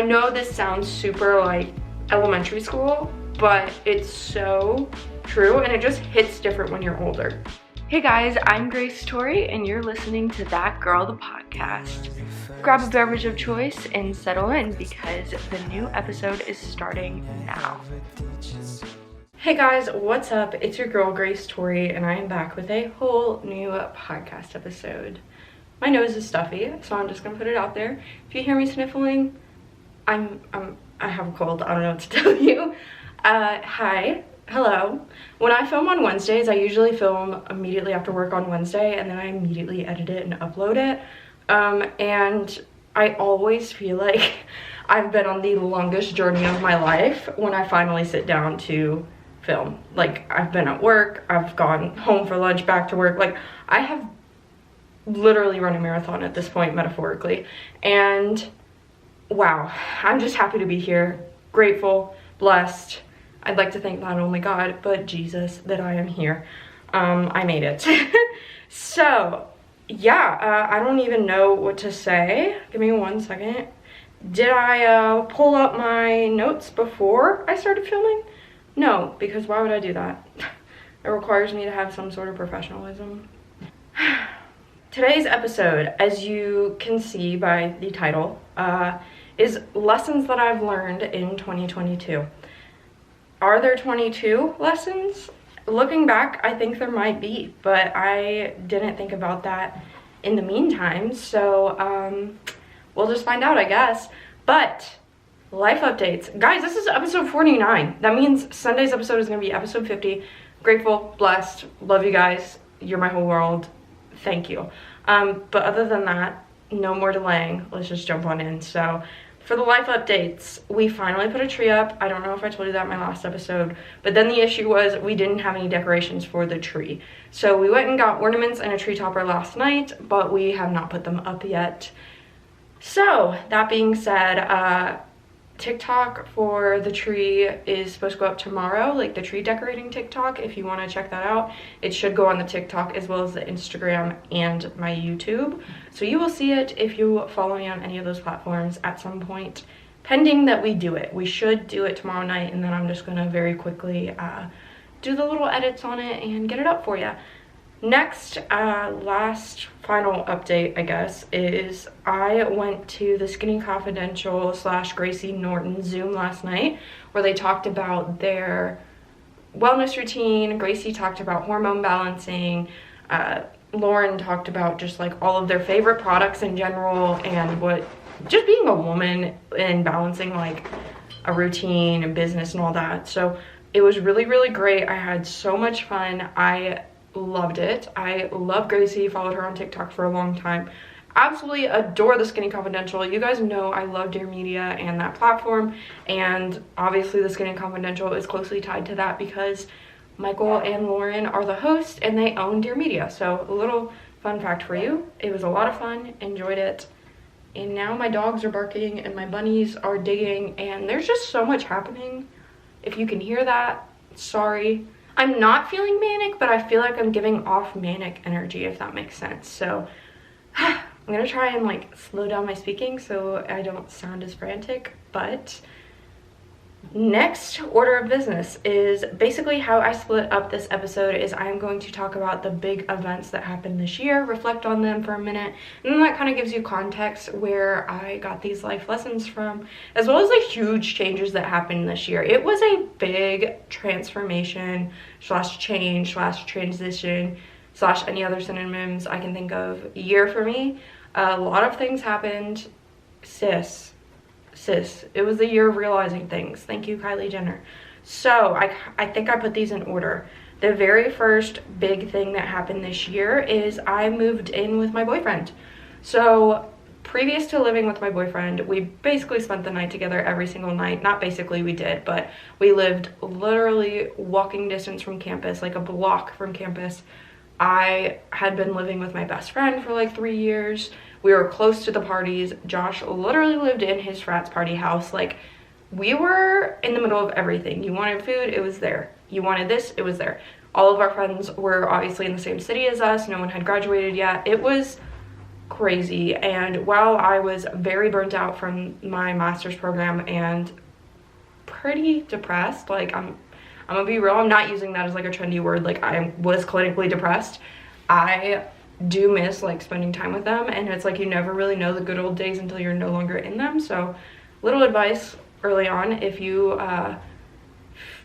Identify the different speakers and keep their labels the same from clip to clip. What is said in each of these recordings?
Speaker 1: know this sounds super like elementary school, but it's so true and it just hits different when you're older. Hey guys, I'm Grace Tori and you're listening to That Girl the Podcast. Grab a beverage of choice and settle in because the new episode is starting now. Hey guys, what's up? It's your girl Grace Tori and I am back with a whole new podcast episode. My nose is stuffy, so I'm just gonna put it out there. If you hear me sniffling, I have a cold. I don't know what to tell you. Hi. Hello. When I film on Wednesdays, I usually film immediately after work on Wednesday and then I immediately edit it and upload it. And I always feel like I've been on the longest journey of my life when I finally sit down to film. Like, I've been at work, I've gone home for lunch, back to work. Like, I have literally run a marathon at this point, metaphorically. And wow, I'm just happy to be here. Grateful, blessed. I'd like to thank not only God, but Jesus that I am here. I made it. So, yeah, I don't even know what to say. Give me 1 second. Did I pull up my notes before I started filming? No, because why would I do that? It requires me to have some sort of professionalism. Today's episode, as you can see by the title, is lessons that I've learned in 2022. Are there 22 lessons? Looking back, I think there might be, but I didn't think about that in the meantime, so we'll just find out, I guess. But life updates. Guys, this is episode 49. That means Sunday's episode is going to be episode 50. Grateful, blessed, love you guys. You're my whole world. Thank you. But other than that, no more delaying. Let's just jump on in. So for the life updates, we finally put a tree up. I don't know if I told you that in my last episode, but then the issue was we didn't have any decorations for the tree. So we went and got ornaments and a tree topper last night, but we have not put them up yet. So that being said, TikTok for the tree is supposed to go up tomorrow, like the tree decorating TikTok. If you want to check that out, it should go on the TikTok as well as the Instagram and my YouTube. So you will see it if you follow me on any of those platforms at some point, pending that we do it. We should do it tomorrow night, and then I'm just going to very quickly do the little edits on it and get it up for you. Next, last final update, I guess, is I went to the Skinny Confidential / Gracie Norton Zoom last night where they talked about their wellness routine. Gracie talked about hormone balancing. Lauren talked about just like all of their favorite products in general and what just being a woman and balancing like a routine and business and all that. So it was really, really great. I had so much fun. I loved it. I love Gracie, followed her on TikTok for a long time. Absolutely adore the Skinny Confidential. You guys know I love Dear Media and that platform, and obviously the Skinny Confidential is closely tied to that because Michael and Lauren are the hosts and they own Dear Media. So a little fun fact for you. It was a lot of fun, enjoyed it, and now my dogs are barking and my bunnies are digging and there's just so much happening. If you can hear that, sorry. I'm not feeling manic, but I feel like I'm giving off manic energy, if that makes sense. So I'm gonna try and like slow down my speaking so I don't sound as frantic. But next order of business is basically how I split up this episode is I'm going to talk about the big events that happened this year, reflect on them for a minute, and then that kind of gives you context where I got these life lessons from, as well as the huge changes that happened this year. It was a big transformation / change / transition / any other synonyms I can think of year for me. A lot of things happened. Sis, it was the year of realizing things. Thank you, Kylie Jenner. So I think I put these in order. The very first big thing that happened this year is I moved in with my boyfriend. So previous to living with my boyfriend, we basically spent the night together every single night. Not basically, we did, but we lived literally walking distance from campus, like a block from campus. I had been living with my best friend for like 3 years. We were close to the parties. Josh literally lived in his frat's party house. Like, we were in the middle of everything. You wanted food, it was there. You wanted this, it was there. All of our friends were obviously in the same city as us. No one had graduated yet. It was crazy. And while I was very burnt out from my master's program and pretty depressed, like I'm gonna be real, I'm not using that as like a trendy word, like I was clinically depressed, I do miss like spending time with them. And it's like you never really know the good old days until you're no longer in them. So little advice early on, if you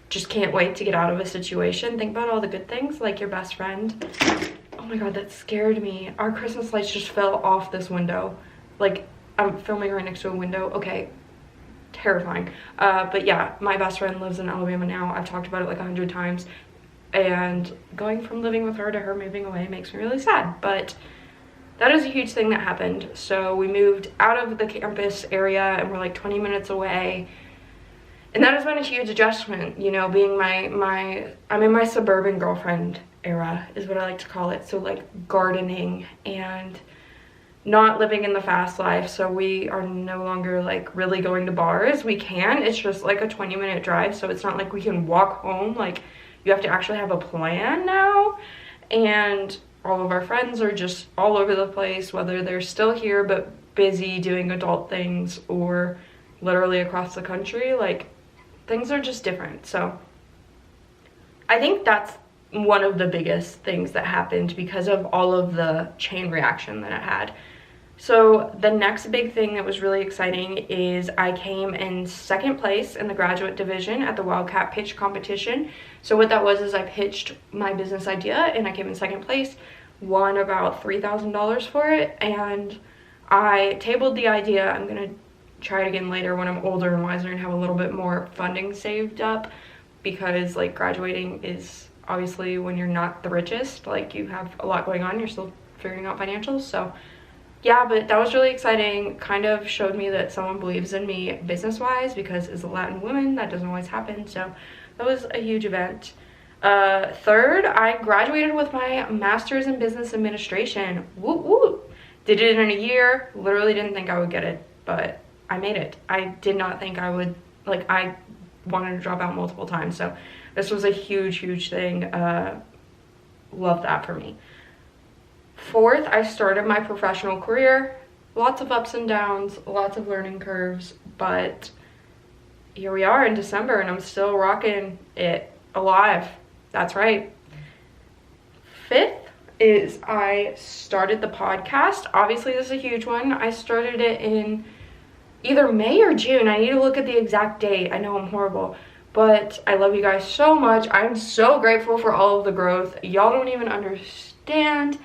Speaker 1: just can't wait to get out of a situation, think about all the good things, like your best friend. Oh my god, that scared me. Our Christmas lights just fell off this window. Like, I'm filming right next to a window. Okay, terrifying. But yeah, my best friend lives in Alabama now. I've talked about it like 100 times. And going from living with her to her moving away makes me really sad. But that is a huge thing that happened. So we moved out of the campus area and we're like 20 minutes away. And that has been a huge adjustment, you know, being I'm in my suburban girlfriend era is what I like to call it. So like gardening and not living in the fast life. So we are no longer like really going to bars. We can, it's just like a 20-minute drive. So it's not like we can walk home. Like you have to actually have a plan now. And all of our friends are just all over the place, whether they're still here but busy doing adult things or literally across the country. Like things are just different. So I think that's one of the biggest things that happened because of all of the chain reaction that it had. So the next big thing that was really exciting is I came in second place in the graduate division at the Wildcat pitch competition. So what that was is I pitched my business idea and I came in second place, won about $3,000 for it, and I tabled the idea. I'm gonna try it again later when I'm older and wiser and have a little bit more funding saved up, because like graduating is obviously when you're not the richest, like you have a lot going on, you're still figuring out financials. So yeah, but that was really exciting. Kind of showed me that someone believes in me business-wise, because as a Latin woman, that doesn't always happen. So that was a huge event. Third, I graduated with my master's in business administration. Woo woo! Did it in a year. Literally didn't think I would get it, but I made it. I did not think I would, like I wanted to drop out multiple times. So this was a huge thing. Love that for me. Fourth, I started my professional career. Lots of ups and downs, lots of learning curves, but here we are in December and I'm still rocking it alive. That's right. Fifth is I started the podcast. Obviously, this is a huge one. I started it in either May or June. I need to look at the exact date. I know I'm horrible, but I love you guys so much. I'm so grateful for all of the growth. Y'all don't even understand.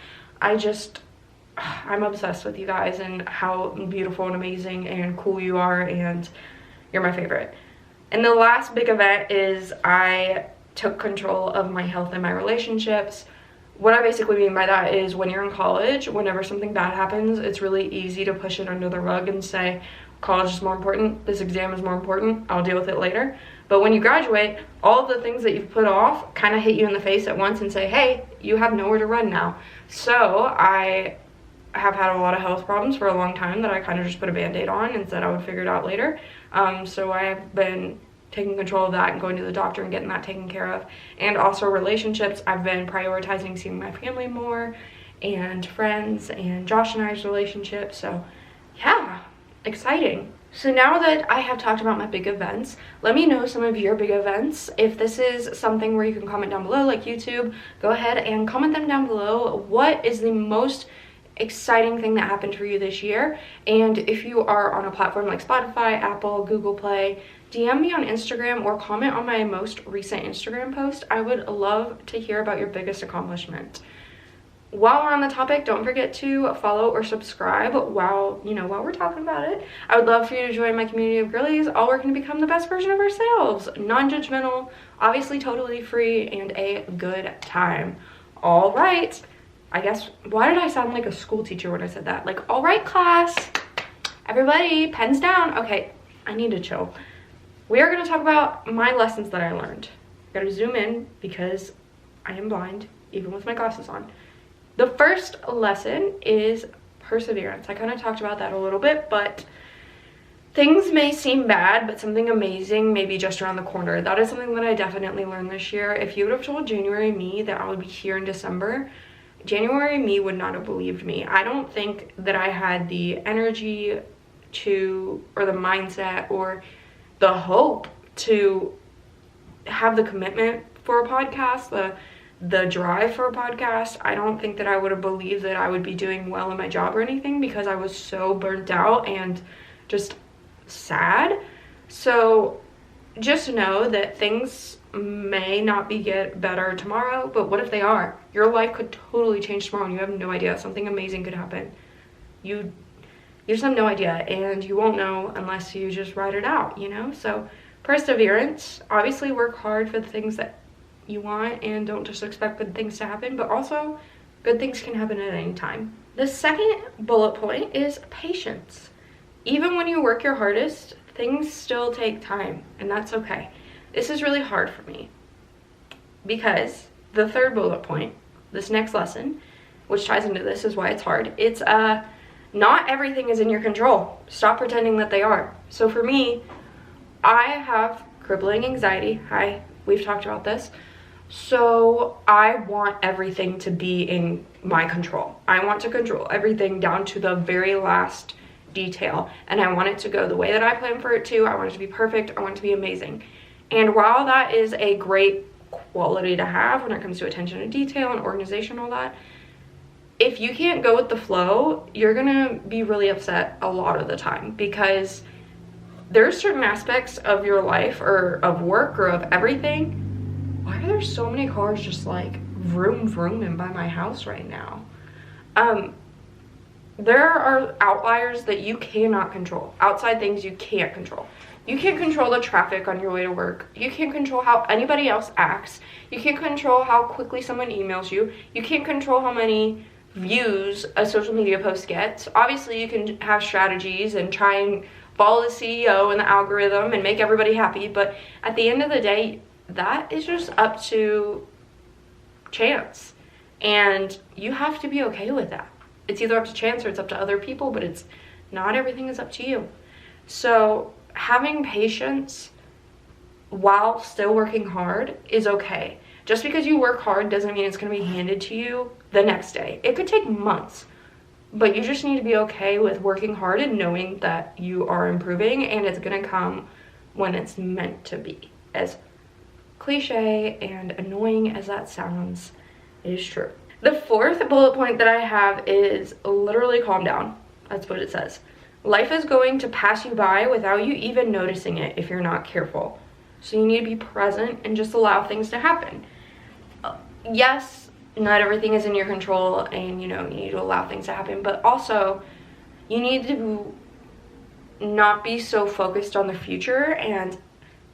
Speaker 1: I'm obsessed with you guys and how beautiful and amazing and cool you are, and you're my favorite. And the last big event is I took control of my health and my relationships. What I basically mean by that is when you're in college, whenever something bad happens, it's really easy to push it under the rug and say, college is more important, this exam is more important, I'll deal with it later. But when you graduate, all of the things that you've put off kind of hit you in the face at once and say, hey, you have nowhere to run now. So I have had a lot of health problems for a long time that I kind of just put a band-aid on and said I would figure it out later. So I have been taking control of that and going to the doctor and getting that taken care of. And also relationships, I've been prioritizing seeing my family more and friends and Josh and I's relationship. So yeah, exciting. So now that I have talked about my big events, let me know some of your big events. If this is something where you can comment down below, like YouTube, go ahead and comment them down below. What is the most exciting thing that happened for you this year? And if you are on a platform like Spotify, Apple, Google Play, DM me on Instagram or comment on my most recent Instagram post. I would love to hear about your biggest accomplishment. While we're on the topic, don't forget to follow or subscribe while we're talking about it. I would love for you to join my community of girlies, all working to become the best version of ourselves. Non-judgmental, obviously totally free, and a good time. All right. I guess, why did I sound like a school teacher when I said that? Like, all right, class. Everybody, pens down. Okay, I need to chill. We are going to talk about my lessons that I learned. I gotta zoom in because I am blind, even with my glasses on. The first lesson is perseverance. I kind of talked about that a little bit, but things may seem bad, but something amazing may be just around the corner. That is something that I definitely learned this year. If you would have told January me that I would be here in December January me would not have believed me. I don't think that I had the energy to, or the mindset, or the hope to have the commitment for a podcast, the drive for a podcast. I don't think that I would have believed that I would be doing well in my job or anything, because I was so burnt out and just sad. So just know that things may not get better tomorrow, but what if they are? Your life could totally change tomorrow and you have no idea. Something amazing could happen. You just have no idea, and you won't know unless you just write it out, you know? So perseverance, obviously work hard for the things that you want and don't just expect good things to happen, but also good things can happen at any time. The second bullet point is patience. Even when you work your hardest, things still take time, and that's okay. This is really hard for me because the third bullet point, this next lesson, which ties into this, is why it's hard. It's not everything is in your control. Stop pretending that they are. So for me, I have crippling anxiety. We've talked about this. So I want everything to be in my control. I want to control everything down to the very last detail, and I want it to go the way that I plan for it to. I want it to be perfect. I want it to be amazing. And while that is a great quality to have when it comes to attention to detail and organization and all that, if you can't go with the flow, you're gonna be really upset a lot of the time, because there's certain aspects of your life or of work or of everything. Why are there so many cars just like vroom vrooming by my house right now? There are outliers that you cannot control. Outside things you can't control. You can't control the traffic on your way to work. You can't control how anybody else acts. You can't control how quickly someone emails you. You can't control how many views a social media post gets. Obviously, you can have strategies and try and follow the CEO and the algorithm and make everybody happy, but at the end of the day, that is just up to chance, and you have to be okay with that. It's either up to chance or it's up to other people, but it's not everything is up to you. So having patience while still working hard is okay. Just because you work hard doesn't mean it's going to be handed to you the next day. It could take months, but you just need to be okay with working hard and knowing that you are improving, and it's going to come when it's meant to be. As cliche and annoying as that sounds, it is true. The fourth bullet point that I have is literally calm down. That's what it says. Life is going to pass you by without you even noticing it if you're not careful. So you need to be present and just allow things to happen. Yes, not everything is in your control, and you need to allow things to happen, but also you need to not be so focused on the future and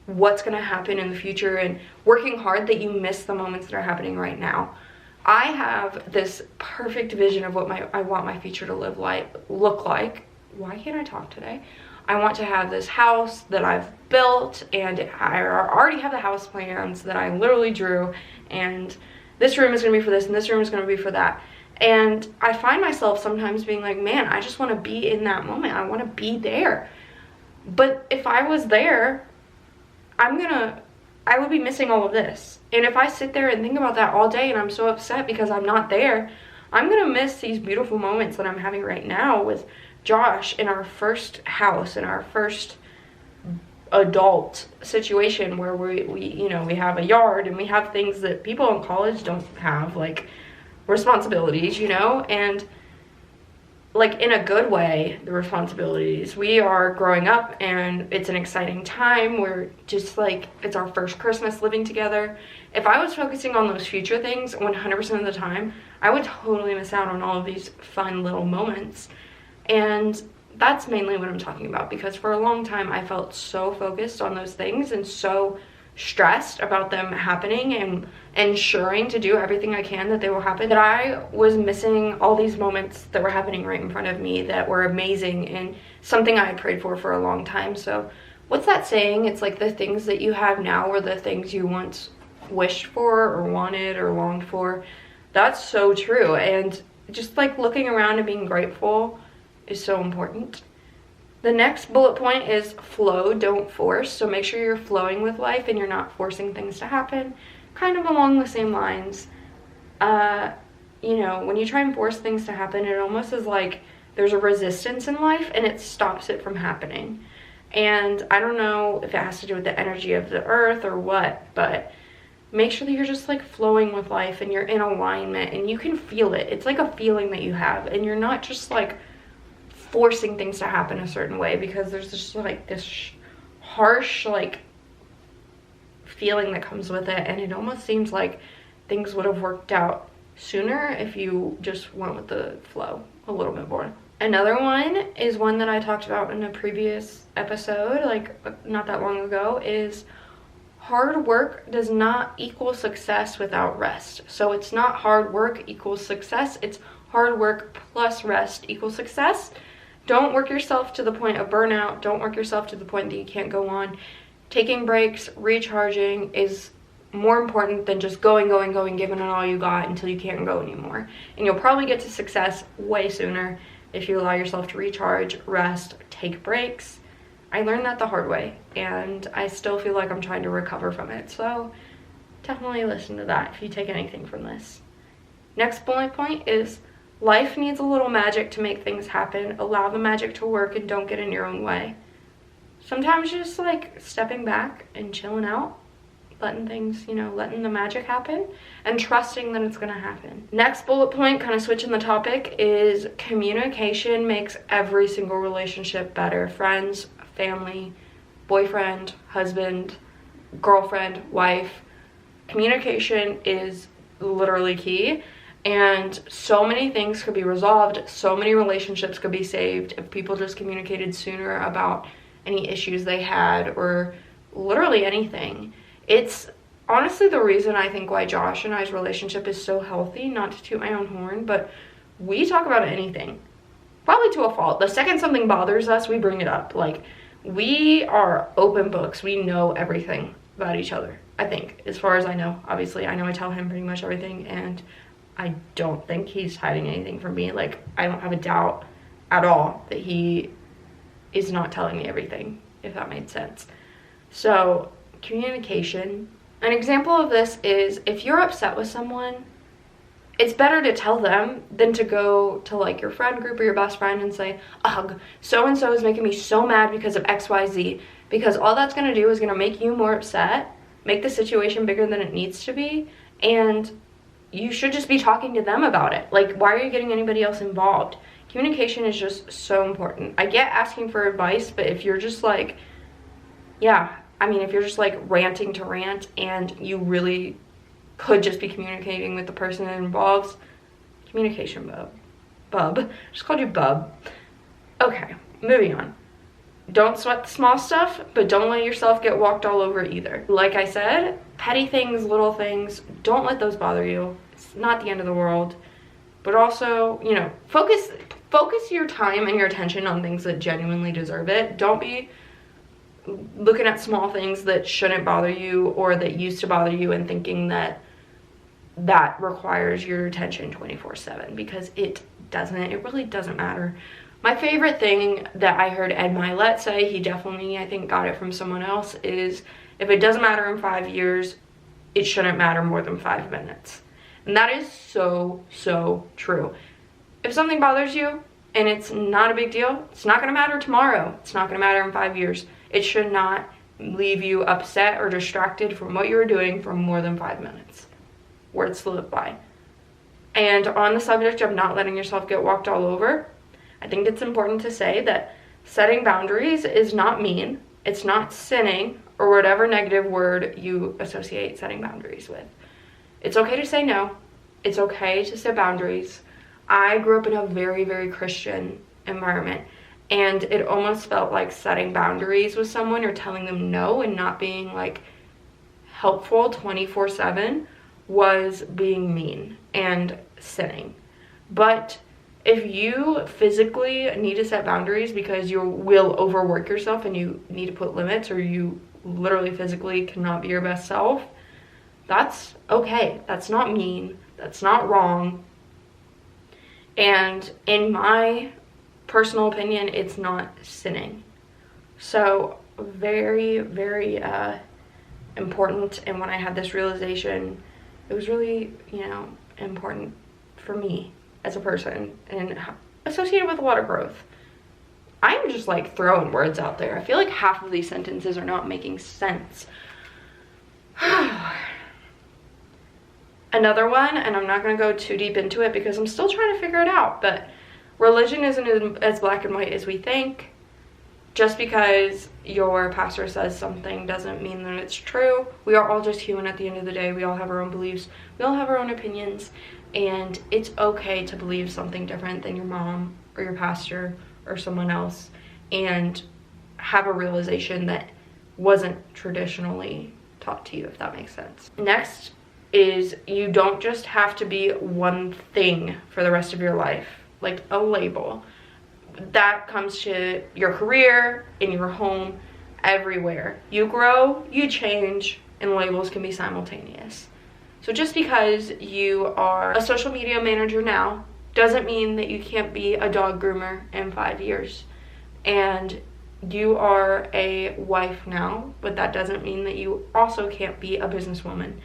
Speaker 1: what's going to happen in the future and working hard that you miss the moments that are happening right now. I have this perfect vision of what I want my future to look like. Why can't I talk today? I want to have this house that I've built, and I already have the house plans that I literally drew, and this room is going to be for this and this room is going to be for that. And I find myself sometimes being like, man, I just want to be in that moment. I want to be there. But if I was there, I would be missing all of this. And if I sit there and think about that all day and I'm so upset because I'm not there, I'm going to miss these beautiful moments that I'm having right now with Josh in our first house, in our first adult situation where we have a yard and we have things that people in college don't have, like responsibilities, and like in a good way, the responsibilities. We are growing up and it's an exciting time. We're just like, it's our first Christmas living together. If I was focusing on those future things 100% of the time, I would totally miss out on all of these fun little moments. And that's mainly what I'm talking about, because for a long time I felt so focused on those things and so stressed about them happening and ensuring to do everything I can that they will happen, that I was missing all these moments that were happening right in front of me that were amazing and something I had prayed for a long time. So what's that saying? It's like the things that you have now are the things you once wished for or wanted or longed for. That's so true. And just like looking around and being grateful is so important. The next bullet point is flow, don't force. So make sure you're flowing with life and you're not forcing things to happen. Kind of along the same lines. you know, when you try and force things to happen, it almost is like there's a resistance in life and it stops it from happening. And I don't know if it has to do with the energy of the earth or what, but make sure that you're just like flowing with life and you're in alignment and you can feel it. It's like a feeling that you have, and you're not just like forcing things to happen a certain way, because there's just like this harsh like feeling that comes with it, and it almost seems like things would have worked out sooner if you just went with the flow a little bit more. Another one is one that I talked about in a previous episode, like not that long ago, is hard work does not equal success without rest. So it's not hard work equals success, it's hard work plus rest equals success. Don't work yourself to the point of burnout. Don't work yourself to the point that you can't go on. Taking breaks, recharging is more important than just going, giving it all you got until you can't go anymore. And you'll probably get to success way sooner if you allow yourself to recharge, rest, take breaks. I learned that the hard way, and I still feel like I'm trying to recover from it. So definitely listen to that if you take anything from this. Next bullet point is life needs a little magic to make things happen. Allow the magic to work and don't get in your own way. Sometimes just like stepping back and chilling out, letting things, you know, letting the magic happen and trusting that it's gonna happen. Next bullet point, kind of switching the topic, is communication makes every single relationship better. Friends, family, boyfriend, husband, girlfriend, wife. Communication is literally key, and so many things could be resolved, so many relationships could be saved if people just communicated sooner about any issues they had, or literally anything. It's honestly the reason I think why Josh and I's relationship is so healthy. Not to toot my own horn, but we talk about anything, probably to a fault. The second something bothers us, we bring it up. Like, we are open books. We know everything about each other, I think, as far as I know. Obviously, I know I tell him pretty much everything, and I don't think he's hiding anything from me. Like, I don't have a doubt at all that he is not telling me everything, if that made sense. So communication. An example of this is if you're upset with someone, it's better to tell them than to go to like your friend group or your best friend and say, ugh, so-and-so is making me so mad because of XYZ, because all that's going to do is going to make you more upset, make the situation bigger than it needs to be, and you should just be talking to them about it. Like, why are you getting anybody else involved? Communication is just so important. I get asking for advice, but if you're just like, yeah, I mean, if you're just like ranting to rant and you really could just be communicating with the person that involves, communication, bub. Just called you bub. Okay, moving on. Don't sweat the small stuff, but don't let yourself get walked all over either. Like I said, petty things, little things, don't let those bother you. It's not the end of the world. But also, you know, focus your time and your attention on things that genuinely deserve it. Don't be looking at small things that shouldn't bother you or that used to bother you and thinking that that requires your attention 24/7, because it doesn't. It really doesn't matter. My favorite thing that I heard Ed Milet say, he definitely, I think, got it from someone else, is if it doesn't matter in 5 years, it shouldn't matter more than 5 minutes. And that is so, so true. If something bothers you and it's not a big deal, it's not going to matter tomorrow. It's not going to matter in 5 years. It should not leave you upset or distracted from what you were doing for more than 5 minutes. Words to live by. And on the subject of not letting yourself get walked all over, I think it's important to say that setting boundaries is not mean. It's not sinning, or whatever negative word you associate setting boundaries with. It's okay to say no. It's okay to set boundaries. I grew up in a very, very Christian environment, and it almost felt like setting boundaries with someone or telling them no and not being like helpful 24/7 was being mean and sinning. But if you physically need to set boundaries because you will overwork yourself and you need to put limits, or you literally physically cannot be your best self, that's okay. That's not mean. That's not wrong. And in my personal opinion, it's not sinning. So very, very important. And when I had this realization, it was really, you know, important for me as a person and associated with a lot of growth. I'm just like throwing words out there. I feel like half of these sentences are not making sense. Another one, and I'm not going to go too deep into it because I'm still trying to figure it out, but religion isn't as black and white as we think. Just because your pastor says something doesn't mean that it's true. We are all just human at the end of the day. We all have our own beliefs. We all have our own opinions. And it's okay to believe something different than your mom or your pastor or someone else and have a realization that wasn't traditionally taught to you, if that makes sense. Next is you don't just have to be one thing for the rest of your life, like a label. That comes to your career, in your home, everywhere. You grow, you change, and labels can be simultaneous. So just because you are a social media manager now doesn't mean that you can't be a dog groomer in 5 years. And you are a wife now, but that doesn't mean that you also can't be a businesswoman.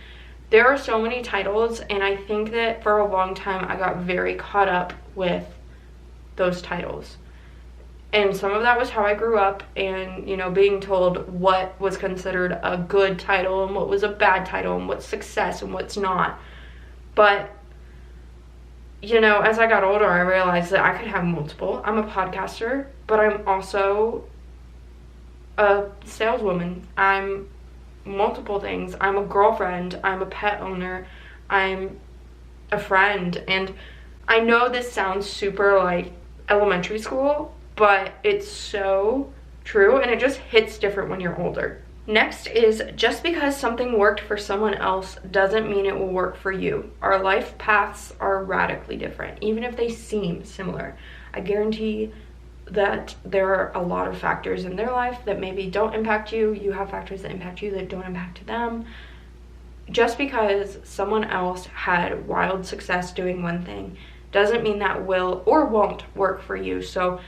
Speaker 1: There are so many titles, and I think that for a long time I got very caught up with those titles. And some of that was how I grew up, and, you know, being told what was considered a good title and what was a bad title and what's success and what's not. But, you know, as I got older, I realized that I could have multiple. I'm a podcaster, but I'm also a saleswoman. I'm multiple things. I'm a girlfriend. I'm a pet owner. I'm a friend. And I know this sounds super, like, elementary school, but it's so true, and it just hits different when you're older. Next is, just because something worked for someone else doesn't mean it will work for you. Our life paths are radically different, even if they seem similar. I guarantee that there are a lot of factors in their life that maybe don't impact you. You have factors that impact you that don't impact them. Just because someone else had wild success doing one thing doesn't mean that will or won't work for you. So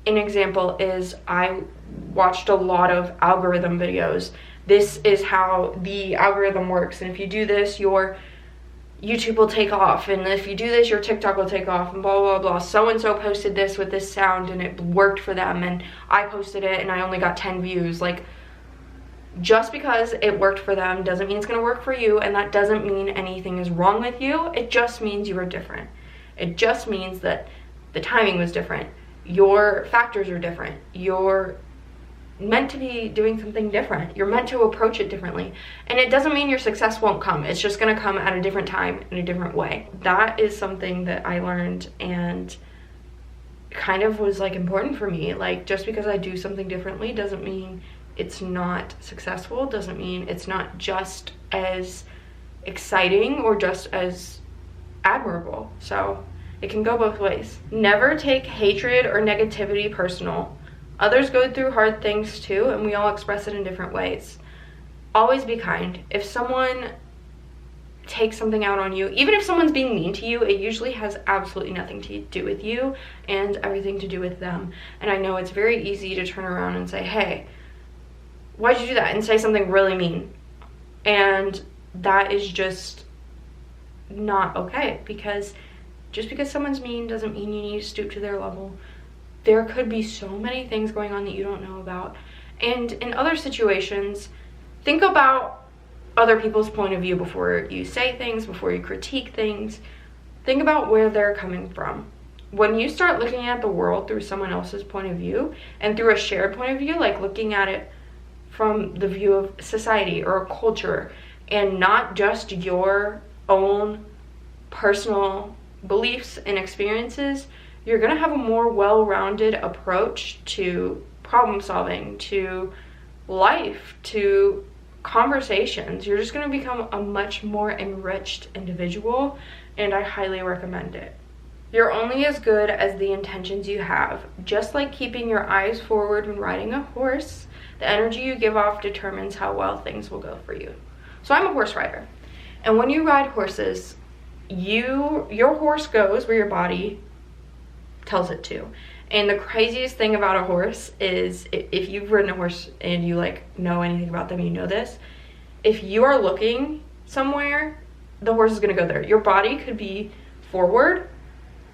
Speaker 1: an example is, I watched a lot of algorithm videos. This is how the algorithm works, and if you do this, your YouTube will take off, and if you do this, your TikTok will take off, and blah blah blah. So and so posted this with this sound and it worked for them, and I posted it and I only got 10 views. Like, just because it worked for them doesn't mean it's going to work for you, and that doesn't mean anything is wrong with you. It just means you are different. It just means that the timing was different. Your factors are different. You're meant to be doing something different. You're meant to approach it differently. And it doesn't mean your success won't come. It's just going to come at a different time in a different way. That is something that I learned and kind of was like important for me. Like, just because I do something differently doesn't mean it's not successful, doesn't mean it's not just as exciting or just as admirable. So it can go both ways. Never take hatred or negativity personal. Others go through hard things too, and we all express it in different ways. Always be kind. If someone takes something out on you, even if someone's being mean to you, it usually has absolutely nothing to do with you and everything to do with them. And I know it's very easy to turn around and say, hey, why'd you do that? And say something really mean. And that is just not okay, because just because someone's mean doesn't mean you need to stoop to their level. There could be so many things going on that you don't know about. And in other situations, think about other people's point of view before you say things, before you critique things. Think about where they're coming from. When you start looking at the world through someone else's point of view and through a shared point of view, like looking at it from the view of society or a culture and not just your own personal beliefs and experiences, you're going to have a more well-rounded approach to problem solving, to life, to conversations. You're just going to become a much more enriched individual, and I highly recommend it. You're only as good as the intentions you have. Just like keeping your eyes forward when riding a horse, the energy you give off determines how well things will go for you. So I'm a horse rider, and when you ride horses, your horse goes where your body tells it to. And the craziest thing about a horse is, if you've ridden a horse and you like know anything about them, you know this, if you are looking somewhere, the horse is going to go there. Your body could be forward,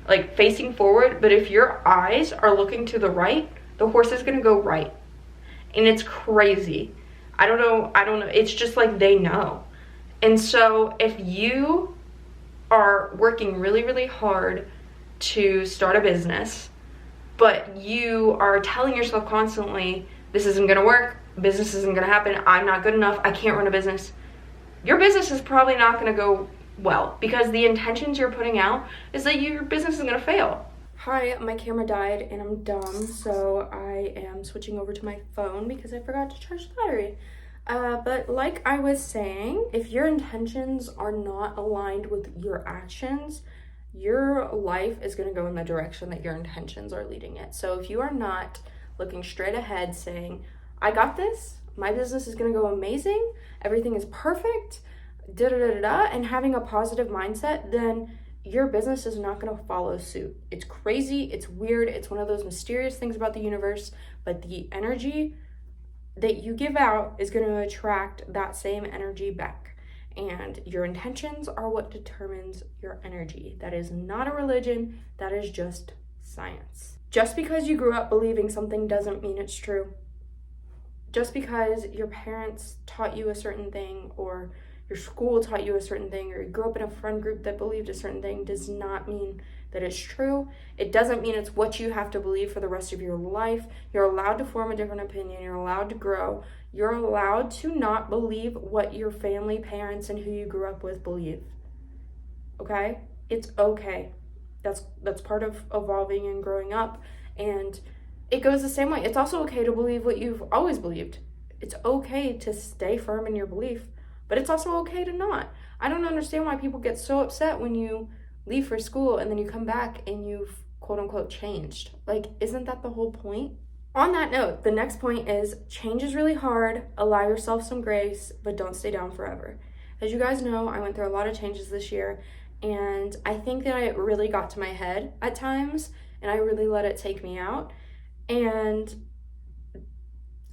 Speaker 1: like facing forward, but if your eyes are looking to the right, the horse is gonna go right. And it's crazy. I don't know, it's just like they know. And so if you are working really, really hard to start a business, but you are telling yourself constantly, this isn't gonna work, business isn't gonna happen, I'm not good enough, I can't run a business, your business is probably not gonna go well, because the intentions you're putting out is that your business is gonna fail. Hi, my camera died and I'm dumb, so I am switching over to my phone because I forgot to charge the battery. But like I was saying, if your intentions are not aligned with your actions, your life is going to go in the direction that your intentions are leading it. So if you are not looking straight ahead saying, I got this, my business is going to go amazing, everything is perfect, and having a positive mindset, then your business is not going to follow suit. It's crazy, it's weird, it's one of those mysterious things about the universe, but the energy that you give out is going to attract that same energy back. And your intentions are what determines your energy. That is not a religion, that is just science. Just because you grew up believing something doesn't mean it's true. Just because your parents taught you a certain thing, or your school taught you a certain thing, or you grew up in a friend group that believed a certain thing, does not mean that it's true. It doesn't mean it's what you have to believe for the rest of your life. You're allowed to form a different opinion. You're allowed to grow. You're allowed to not believe what your family, parents, and who you grew up with believe. Okay? It's okay. That's part of evolving and growing up. And it goes the same way. It's also okay to believe what you've always believed. It's okay to stay firm in your belief, but it's also okay to not. I don't understand why people get so upset when you leave for school and then you come back and you've quote unquote changed. Like, isn't that the whole point? On that note, the next point is change is really hard. Allow yourself some grace, but don't stay down forever. As you guys know, I went through a lot of changes this year, and I think that I really got to my head at times, and I really let it take me out. And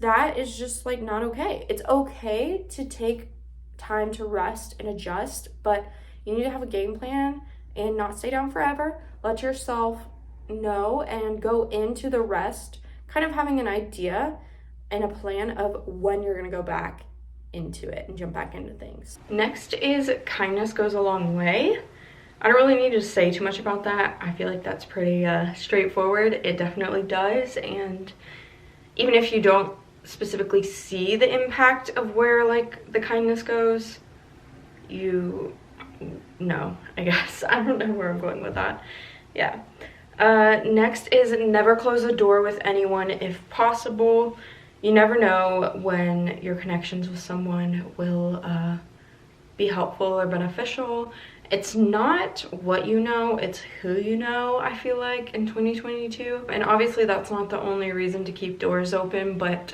Speaker 1: that is just like not okay. It's okay to take time to rest and adjust, but you need to have a game plan and not stay down forever. Let yourself know and go into the rest kind of having an idea and a plan of when you're gonna go back into it and jump back into things. Next is kindness goes a long way. I don't really need to say too much about that. I feel like that's pretty straightforward. It definitely does. And even if you don't specifically see the impact of where like the kindness goes, you know, I guess. I don't know where I'm going with that. Yeah. Next is never close the door with anyone if possible. You never know when your connections with someone will be helpful or beneficial. It's not what you know, it's who you know, I feel like, in 2022. And obviously that's not the only reason to keep doors open, but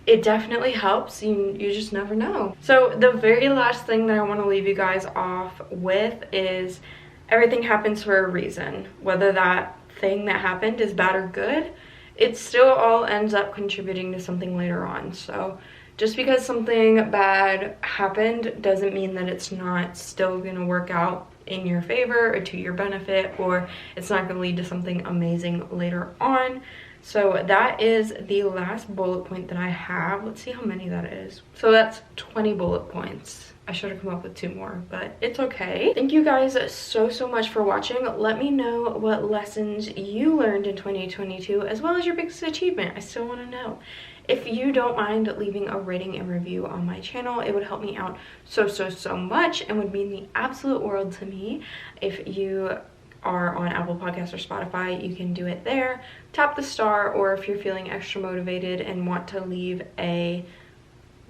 Speaker 1: it definitely helps. You just never know. So the very last thing that I want to leave you guys off with is everything happens for a reason. Whether that thing that happened is bad or good, it still all ends up contributing to something later on. So just because something bad happened doesn't mean that it's not still gonna work out in your favor or to your benefit, or it's not gonna lead to something amazing later on. So that is the last bullet point that I have. Let's see how many that is. So that's 20 bullet points. I should have come up with 2 more, but it's okay. Thank you guys so much for watching. Let me know what lessons you learned in 2022, as well as your biggest achievement. I still want to know. If you don't mind leaving a rating and review on my channel, it would help me out so much and would mean the absolute world to me. If you are on Apple Podcasts or Spotify, you can do it there. Tap the star, or if you're feeling extra motivated and want to leave a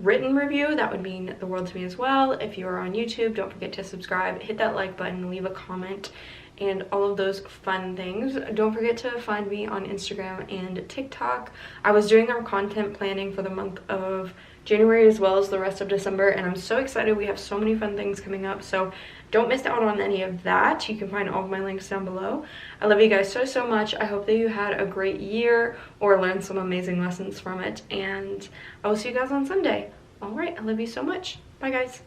Speaker 1: written review, that would mean the world to me as well. If you are on YouTube, don't forget to subscribe, hit that like button, leave a comment, and all of those fun things. Don't forget to find me on Instagram and TikTok. I was doing our content planning for the month of January as well as the rest of December, and I'm so excited. We have so many fun things coming up, so don't miss out on any of that. You can find all of my links down below. I love you guys so much. I hope that you had a great year or learned some amazing lessons from it, and I will see you guys on Sunday. All right, I love you so much. Bye guys.